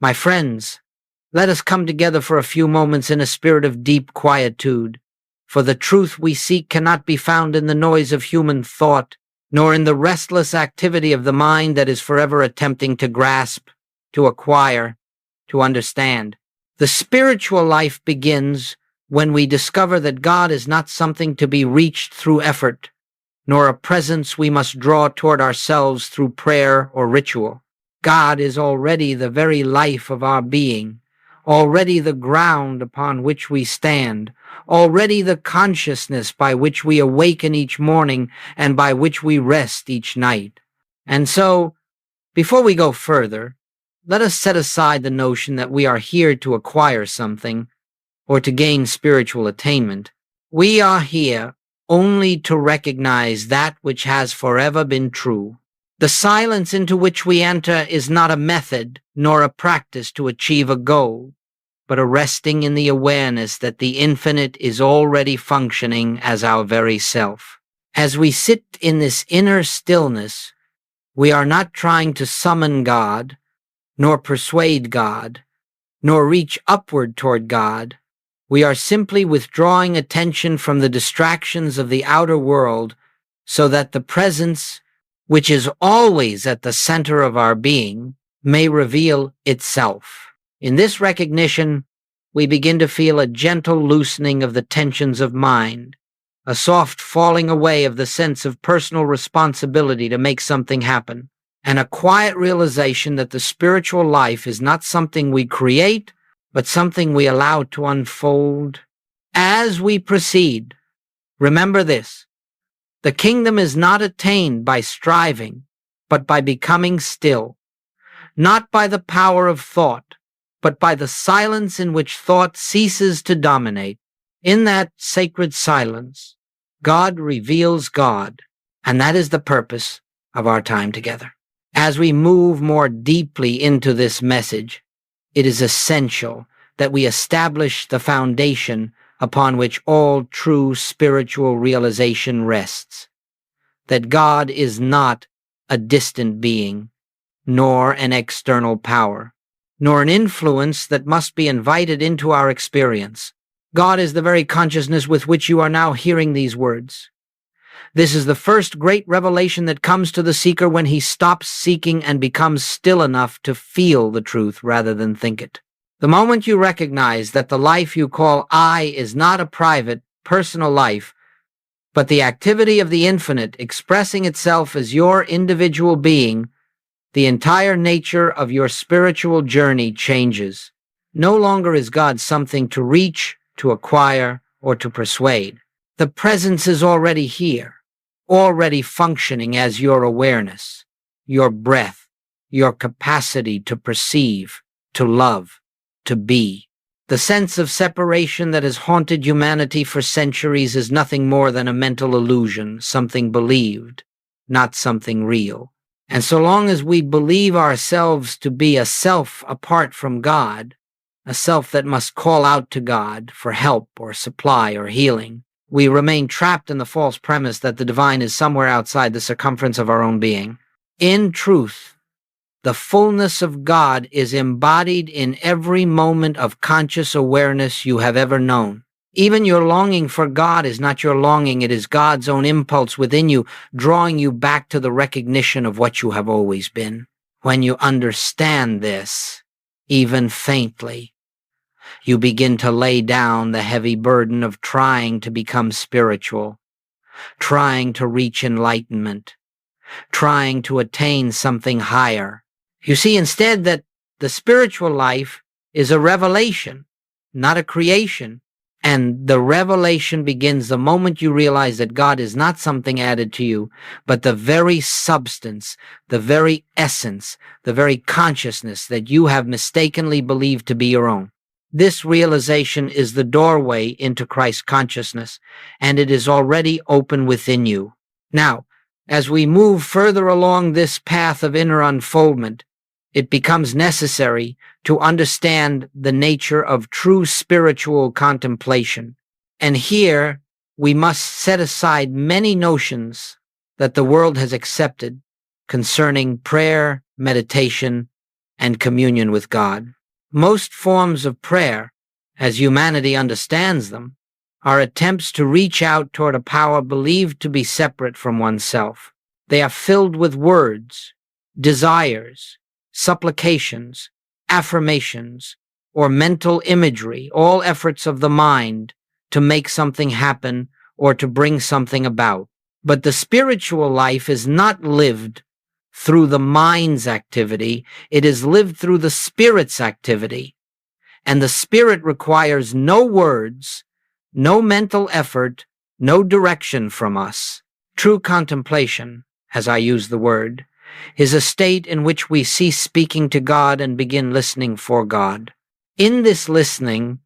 My friends, let us come together for a few moments in a spirit of deep quietude, for the truth we seek cannot be found in the noise of human thought, nor in the restless activity of the mind that is forever attempting to grasp, to acquire, to understand. The spiritual life begins when we discover that God is not something to be reached through effort, nor a presence we must draw toward ourselves through prayer or ritual. God is already the very life of our being, already the ground upon which we stand, already the consciousness by which we awaken each morning and by which we rest each night. And so, before we go further, let us set aside the notion that we are here to acquire something or to gain spiritual attainment. We are here only to recognize that which has forever been true. The silence into which we enter is not a method nor a practice to achieve a goal, but a resting in the awareness that the infinite is already functioning as our very self. As we sit in this inner stillness, we are not trying to summon God, nor persuade God, nor reach upward toward God. We are simply withdrawing attention from the distractions of the outer world so that the presence, which is always at the center of our being, may reveal itself. In this recognition, we begin to feel a gentle loosening of the tensions of mind, a soft falling away of the sense of personal responsibility to make something happen, and a quiet realization that the spiritual life is not something we create, but something we allow to unfold. As we proceed, remember this: the kingdom is not attained by striving, but by becoming still, not by the power of thought, but by the silence in which thought ceases to dominate. In that sacred silence, God reveals God, and that is the purpose of our time together. As we move more deeply into this message, it is essential that we establish the foundation upon which all true spiritual realization rests. That God is not a distant being, nor an external power, nor an influence that must be invited into our experience. God is the very consciousness with which you are now hearing these words. This is the first great revelation that comes to the seeker when he stops seeking and becomes still enough to feel the truth rather than think it. The moment you recognize that the life you call I is not a private, personal life, but the activity of the infinite expressing itself as your individual being, the entire nature of your spiritual journey changes. No longer is God something to reach, to acquire, or to persuade. The presence is already here, already functioning as your awareness, your breath, your capacity to perceive, to love, to be. The sense of separation that has haunted humanity for centuries is nothing more than a mental illusion, something believed, not something real. And so long as we believe ourselves to be a self apart from God, a self that must call out to God for help or supply or healing, we remain trapped in the false premise that the divine is somewhere outside the circumference of our own being. In truth, the fullness of God is embodied in every moment of conscious awareness you have ever known. Even your longing for God is not your longing, it is God's own impulse within you, drawing you back to the recognition of what you have always been. When you understand this, even faintly, you begin to lay down the heavy burden of trying to become spiritual, trying to reach enlightenment, trying to attain something higher. You see instead that the spiritual life is a revelation, not a creation. And the revelation begins the moment you realize that God is not something added to you, but the very substance, the very essence, the very consciousness that you have mistakenly believed to be your own. This realization is the doorway into Christ consciousness, and it is already open within you. Now, as we move further along this path of inner unfoldment, it becomes necessary to understand the nature of true spiritual contemplation. And here we must set aside many notions that the world has accepted concerning prayer, meditation, and communion with God. Most forms of prayer, as humanity understands them, are attempts to reach out toward a power believed to be separate from oneself. They are filled with words, desires, supplications, affirmations, or mental imagery, all efforts of the mind to make something happen or to bring something about. But the spiritual life is not lived through the mind's activity, it is lived through the spirit's activity. And the spirit requires no words, no mental effort, no direction from us. True contemplation, as I use the word, is a state in which we cease speaking to God and begin listening for God. In this listening,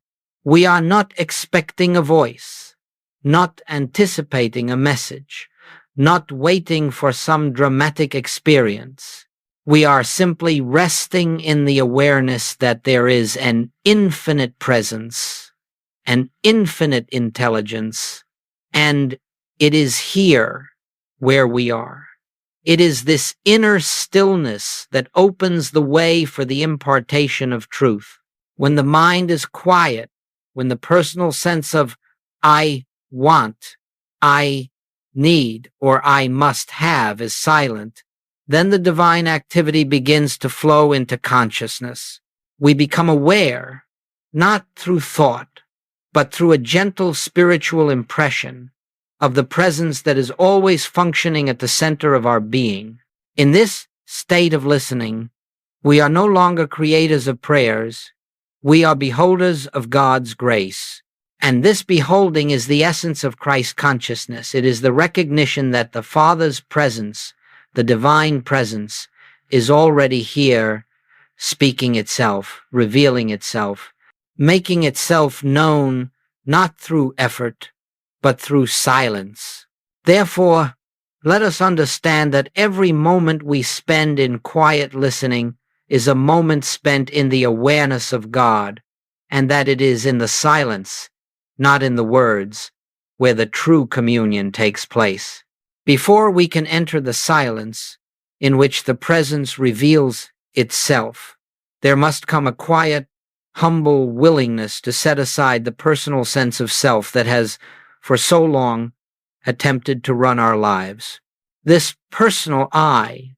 we are not expecting a voice, not anticipating a message, not waiting for some dramatic experience. We are simply resting in the awareness that there is an infinite presence, an infinite intelligence, and it is here where we are. It is this inner stillness that opens the way for the impartation of truth. When the mind is quiet, when the personal sense of I want, I need, or I must have is silent, then the divine activity begins to flow into consciousness. We become aware, not through thought, but through a gentle spiritual impression of the presence that is always functioning at the center of our being. In this state of listening, we are no longer creators of prayers, we are beholders of God's grace. And this beholding is the essence of Christ consciousness. It is the recognition that the Father's presence, the divine presence, is already here, speaking itself, revealing itself, making itself known not through effort, but through silence. Therefore, let us understand that every moment we spend in quiet listening is a moment spent in the awareness of God, and that it is in the silence, not in the words, where the true communion takes place. Before we can enter the silence, in which the presence reveals itself, there must come a quiet, humble willingness to set aside the personal sense of self that has, for so long, attempted to run our lives. This personal I,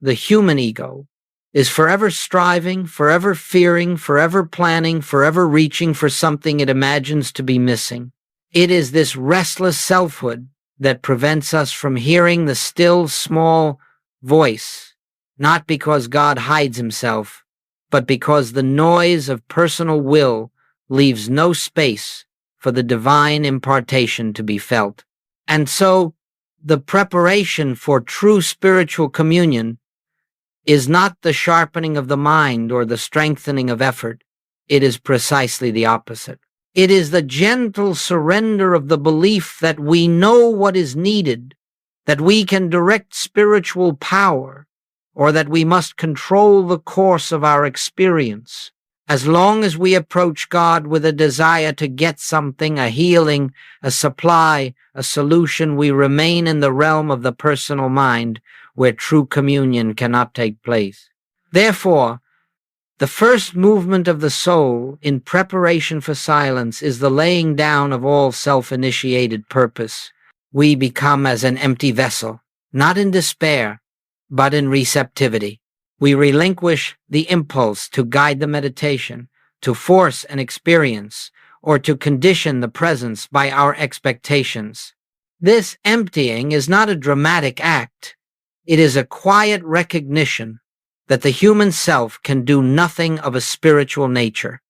the human ego, is forever striving, forever fearing, forever planning, forever reaching for something it imagines to be missing. It is this restless selfhood that prevents us from hearing the still, small voice, not because God hides himself, but because the noise of personal will leaves no space for the divine impartation to be felt. And so, the preparation for true spiritual communion is not the sharpening of the mind or the strengthening of effort. It is precisely the opposite. It is the gentle surrender of the belief that we know what is needed, that we can direct spiritual power, or that we must control the course of our experience. As long as we approach God with a desire to get something, a healing, a supply, a solution, we remain in the realm of the personal mind, where true communion cannot take place. Therefore, the first movement of the soul in preparation for silence is the laying down of all self-initiated purpose. We become as an empty vessel, not in despair, but in receptivity. We relinquish the impulse to guide the meditation, to force an experience, or to condition the presence by our expectations. This emptying is not a dramatic act. It is a quiet recognition that the human self can do nothing of a spiritual nature,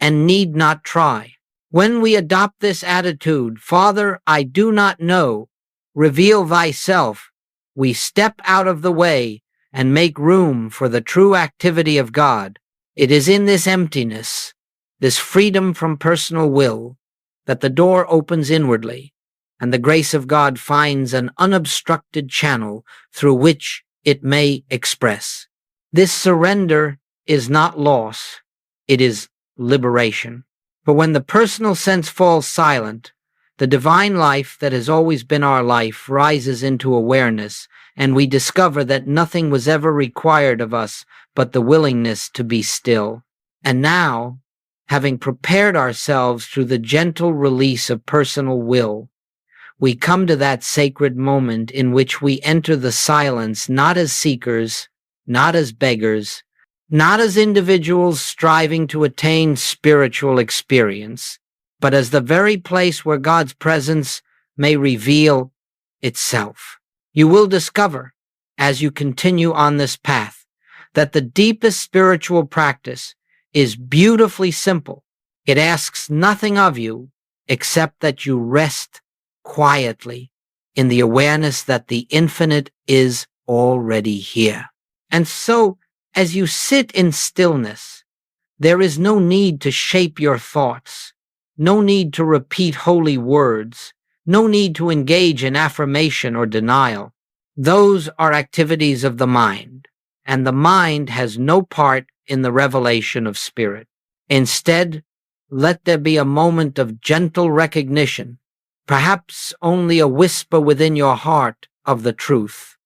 and need not try. When we adopt this attitude, Father, I do not know, reveal thyself, we step out of the way and make room for the true activity of God. It is in this emptiness, this freedom from personal will, that the door opens inwardly, and the grace of God finds an unobstructed channel through which it may express. This surrender is not loss, it is liberation. For when the personal sense falls silent, the divine life that has always been our life rises into awareness, and we discover that nothing was ever required of us but the willingness to be still. And now, having prepared ourselves through the gentle release of personal will, we come to that sacred moment in which we enter the silence not as seekers, not as beggars, not as individuals striving to attain spiritual experience, but as the very place where God's presence may reveal itself. You will discover, as you continue on this path, that the deepest spiritual practice is beautifully simple. It asks nothing of you except that you rest quietly in the awareness that the infinite is already here. And so, as you sit in stillness, there is no need to shape your thoughts, no need to repeat holy words, no need to engage in affirmation or denial. Those are activities of the mind, and the mind has no part in the revelation of spirit. Instead, let there be a moment of gentle recognition, perhaps only a whisper within your heart of the truth.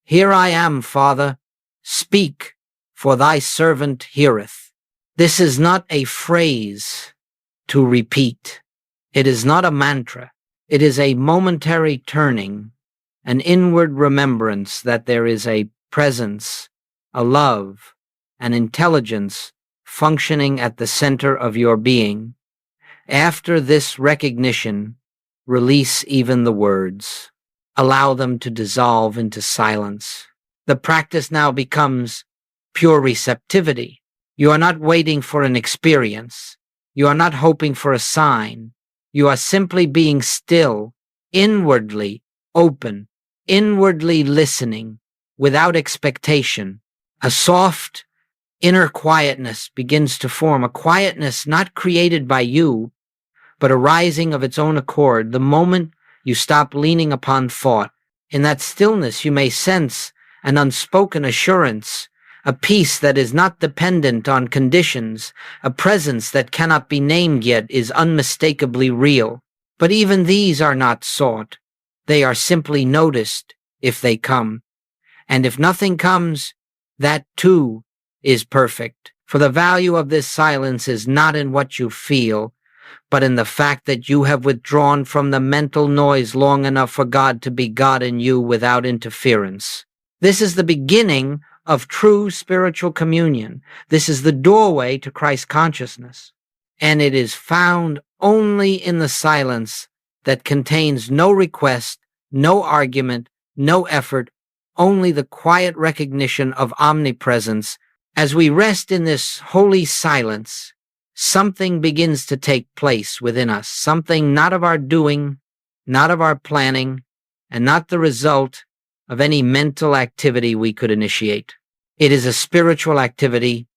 Here I am, Father. Speak, for thy servant heareth. This is not a phrase to repeat. It is not a mantra. It is a momentary turning, an inward remembrance that there is a presence, a love, an intelligence functioning at the center of your being. After this recognition, release even the words. Allow them to dissolve into silence. The practice now becomes pure receptivity. You are not waiting for an experience. You are not hoping for a sign. You are simply being still, inwardly open, inwardly listening, without expectation. A soft, inner quietness begins to form, a quietness not created by you, but arising of its own accord the moment you stop leaning upon thought. In that stillness you may sense an unspoken assurance, a peace that is not dependent on conditions, a presence that cannot be named yet is unmistakably real. But even these are not sought. They are simply noticed if they come. And if nothing comes, that too is perfect. For the value of this silence is not in what you feel, but in the fact that you have withdrawn from the mental noise long enough for God to be God in you without interference. This is the beginning of true spiritual communion. This is the doorway to Christ consciousness. And it is found only in the silence that contains no request, no argument, no effort, only the quiet recognition of omnipresence. As we rest in this holy silence, something begins to take place within us, something not of our doing, not of our planning, and not the result of any mental activity we could initiate. It is a spiritual activity,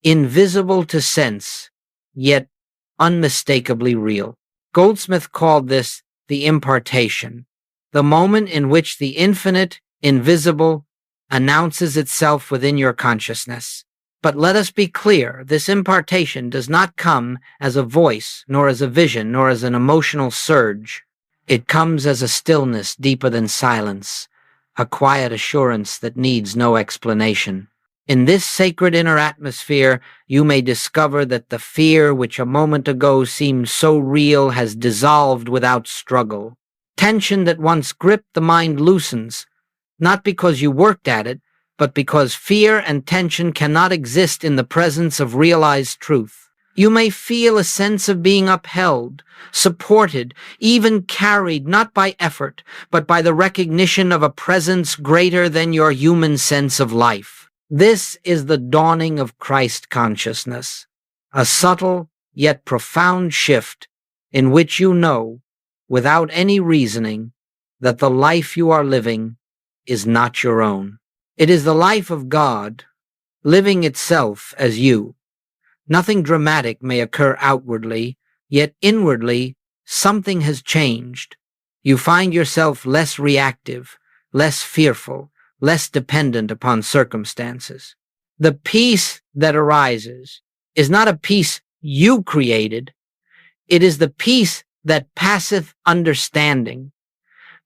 invisible to sense, yet unmistakably real. Goldsmith called this the impartation, the moment in which the infinite, invisible, announces itself within your consciousness. But let us be clear, this impartation does not come as a voice, nor as a vision, nor as an emotional surge. It comes as a stillness deeper than silence, a quiet assurance that needs no explanation. In this sacred inner atmosphere, you may discover that the fear which a moment ago seemed so real has dissolved without struggle. Tension that once gripped the mind loosens, not because you worked at it, but because fear and tension cannot exist in the presence of realized truth. You may feel a sense of being upheld, supported, even carried not by effort, but by the recognition of a presence greater than your human sense of life. This is the dawning of Christ consciousness, a subtle yet profound shift in which you know, without any reasoning, that the life you are living is not your own. It is the life of God, living itself as you. Nothing dramatic may occur outwardly, yet inwardly something has changed. You find yourself less reactive, less fearful, less dependent upon circumstances. The peace that arises is not a peace you created. It is the peace that passeth understanding,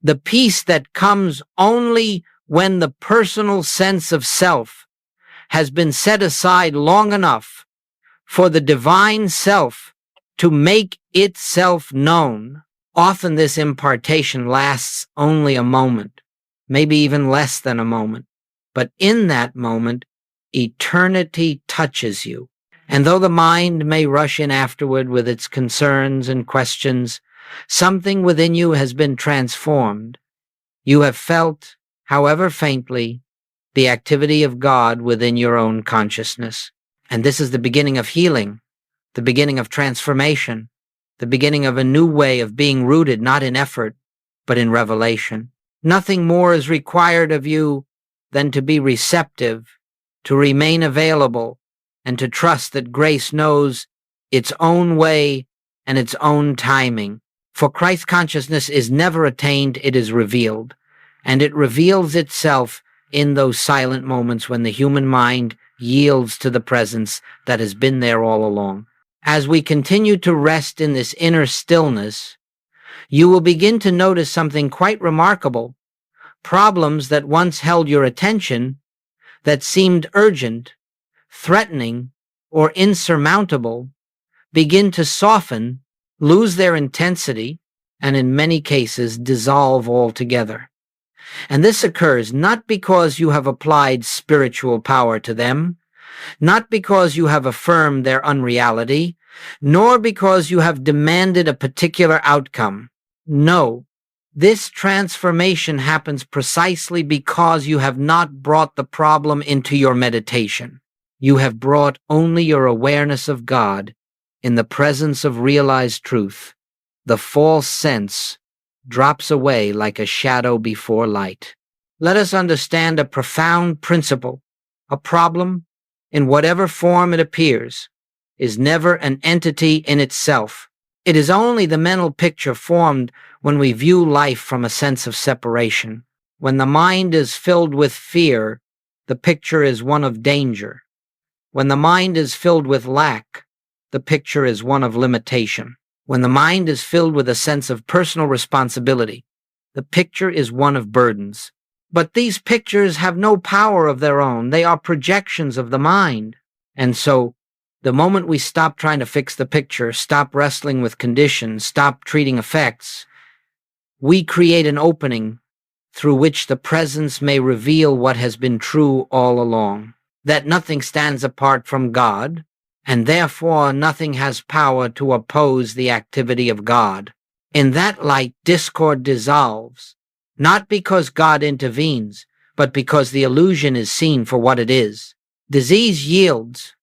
the peace that comes only when the personal sense of self has been set aside long enough for the divine self to make itself known. Often this impartation lasts only a moment, maybe even less than a moment. But in that moment, eternity touches you. And though the mind may rush in afterward with its concerns and questions, something within you has been transformed. You have felt, however faintly, the activity of God within your own consciousness. And this is the beginning of healing, the beginning of transformation, the beginning of a new way of being rooted not in effort, but in revelation. Nothing more is required of you than to be receptive, to remain available, and to trust that grace knows its own way and its own timing. For Christ consciousness is never attained, it is revealed. And it reveals itself in those silent moments when the human mind yields to the presence that has been there all along. As we continue to rest in this inner stillness, you will begin to notice something quite remarkable. Problems that once held your attention, that seemed urgent, threatening, or insurmountable, begin to soften, lose their intensity, and in many cases dissolve altogether. And this occurs not because you have applied spiritual power to them, not because you have affirmed their unreality, nor because you have demanded a particular outcome. No, this transformation happens precisely because you have not brought the problem into your meditation. You have brought only your awareness of God in the presence of realized truth. The false sense drops away like a shadow before light. Let us understand a profound principle. A problem, in whatever form it appears, is never an entity in itself. It is only the mental picture formed when we view life from a sense of separation. When the mind is filled with fear, the picture is one of danger. When the mind is filled with lack, the picture is one of limitation. When the mind is filled with a sense of personal responsibility, the picture is one of burdens. But these pictures have no power of their own. They are projections of the mind. And so, the moment we stop trying to fix the picture, stop wrestling with conditions, stop treating effects, we create an opening through which the presence may reveal what has been true all along, that nothing stands apart from God, and therefore nothing has power to oppose the activity of God. In that light, discord dissolves, not because God intervenes, but because the illusion is seen for what it is. Disease yields,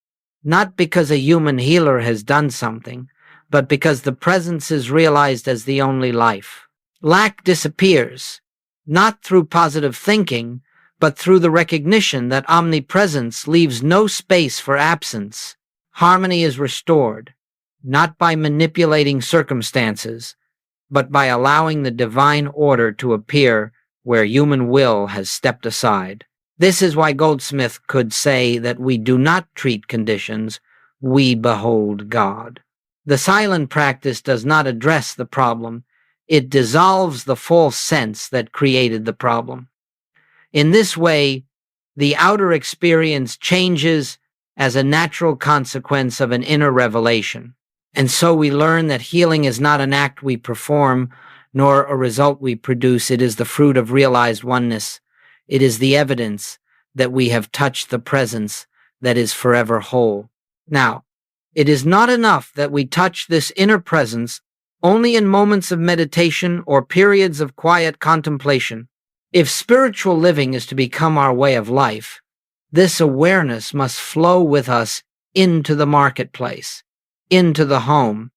not because a human healer has done something, but because the presence is realized as the only life. Lack disappears, not through positive thinking, but through the recognition that omnipresence leaves no space for absence. Harmony is restored, not by manipulating circumstances, but by allowing the divine order to appear where human will has stepped aside. This is why Goldsmith could say that we do not treat conditions, we behold God. The silent practice does not address the problem, it dissolves the false sense that created the problem. In this way, the outer experience changes as a natural consequence of an inner revelation. And so we learn that healing is not an act we perform, nor a result we produce. It is the fruit of realized oneness. It is the evidence that we have touched the presence that is forever whole. Now, it is not enough that we touch this inner presence only in moments of meditation or periods of quiet contemplation. If spiritual living is to become our way of life, this awareness must flow with us into the marketplace, into the home,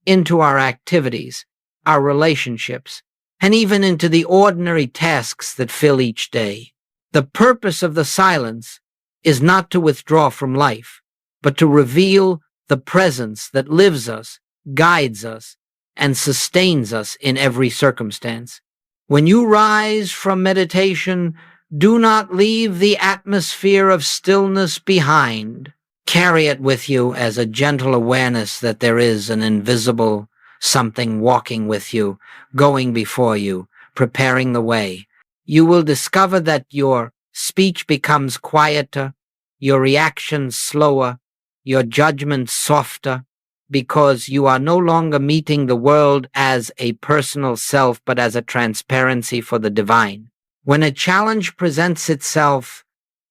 into our activities, our relationships, and even into the ordinary tasks that fill each day. The purpose of the silence is not to withdraw from life, but to reveal the presence that lives us, guides us, and sustains us in every circumstance. When you rise from meditation, do not leave the atmosphere of stillness behind. Carry it with you as a gentle awareness that there is an invisible something walking with you, going before you, preparing the way. You will discover that your speech becomes quieter, your reactions slower, your judgment softer, because you are no longer meeting the world as a personal self, but as a transparency for the divine. When a challenge presents itself,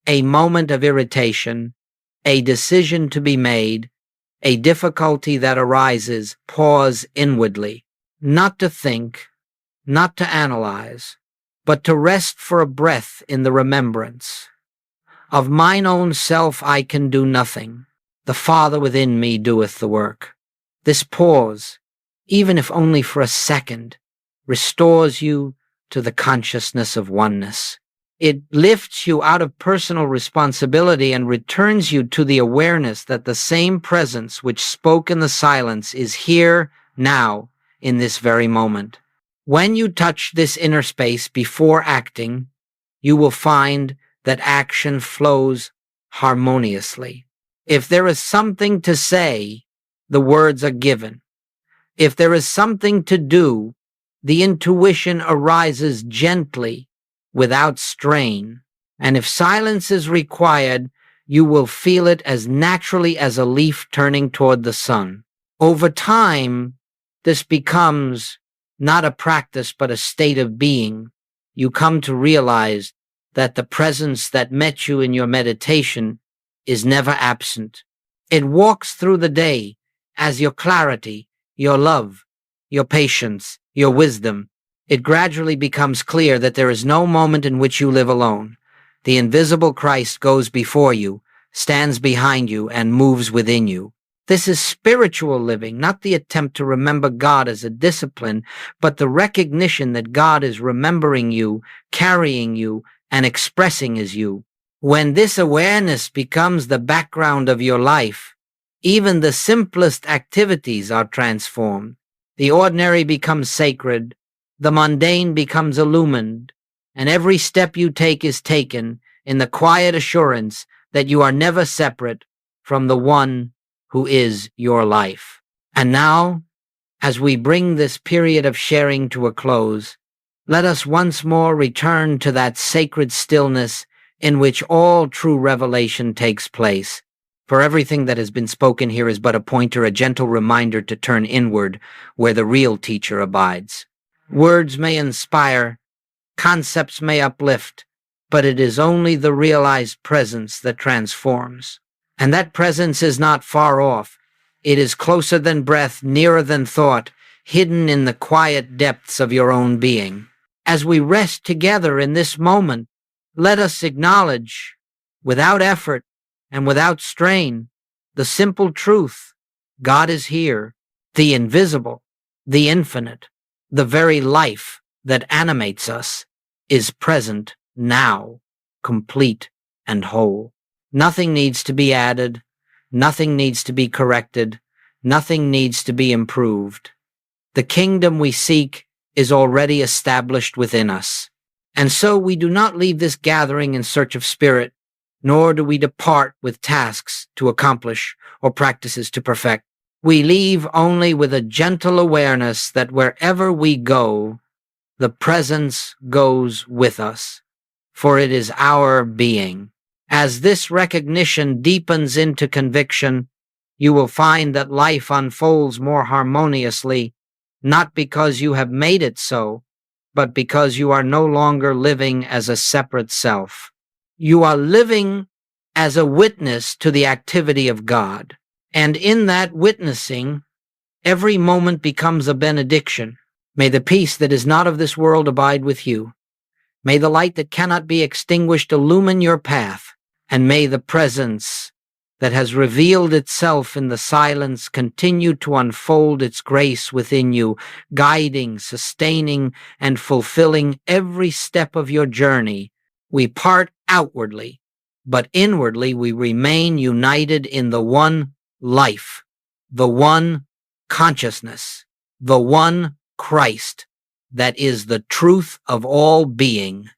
a moment of irritation, a decision to be made, a difficulty that arises, pause inwardly, not to think, not to analyze, but to rest for a breath in the remembrance. Of mine own self I can do nothing. The Father within me doeth the work. This pause, even if only for a second, restores you to the consciousness of oneness. It lifts you out of personal responsibility and returns you to the awareness that the same presence which spoke in the silence is here, now, in this very moment. When you touch this inner space before acting, you will find that action flows harmoniously. If there is something to say, the words are given. If there is something to do, the intuition arises gently, without strain. And if silence is required, you will feel it as naturally as a leaf turning toward the sun. Over time, this becomes not a practice but a state of being. You come to realize that the presence that met you in your meditation is never absent. It walks through the day as your clarity, your love, your patience, your wisdom. It gradually becomes clear that there is no moment in which you live alone. The invisible Christ goes before you, stands behind you, and moves within you. This is spiritual living, not the attempt to remember God as a discipline, but the recognition that God is remembering you, carrying you, and expressing as you. When this awareness becomes the background of your life, even the simplest activities are transformed. The ordinary becomes sacred, the mundane becomes illumined, and every step you take is taken in the quiet assurance that you are never separate from the one who is your life. And now, as we bring this period of sharing to a close, let us once more return to that sacred stillness in which all true revelation takes place. For everything that has been spoken here is but a pointer, a gentle reminder to turn inward where the real teacher abides. Words may inspire, concepts may uplift, but it is only the realized presence that transforms. And that presence is not far off. It is closer than breath, nearer than thought, hidden in the quiet depths of your own being. As we rest together in this moment, let us acknowledge, without effort and without strain, the simple truth: God is here, the invisible, the infinite, the very life that animates us is present now, complete and whole. Nothing needs to be added, nothing needs to be corrected, nothing needs to be improved. The kingdom we seek is already established within us. And so we do not leave this gathering in search of spirit, nor do we depart with tasks to accomplish or practices to perfect. We leave only with a gentle awareness that wherever we go, the presence goes with us, for it is our being. As this recognition deepens into conviction, you will find that life unfolds more harmoniously, not because you have made it so, but because you are no longer living as a separate self. You are living as a witness to the activity of God, and in that witnessing, every moment becomes a benediction. May the peace that is not of this world abide with you. May the light that cannot be extinguished illumine your path, and may the presence that has revealed itself in the silence continue to unfold its grace within you, guiding, sustaining, and fulfilling every step of your journey. We part outwardly, but inwardly we remain united in the one life, the one consciousness, the one Christ that is the truth of all being.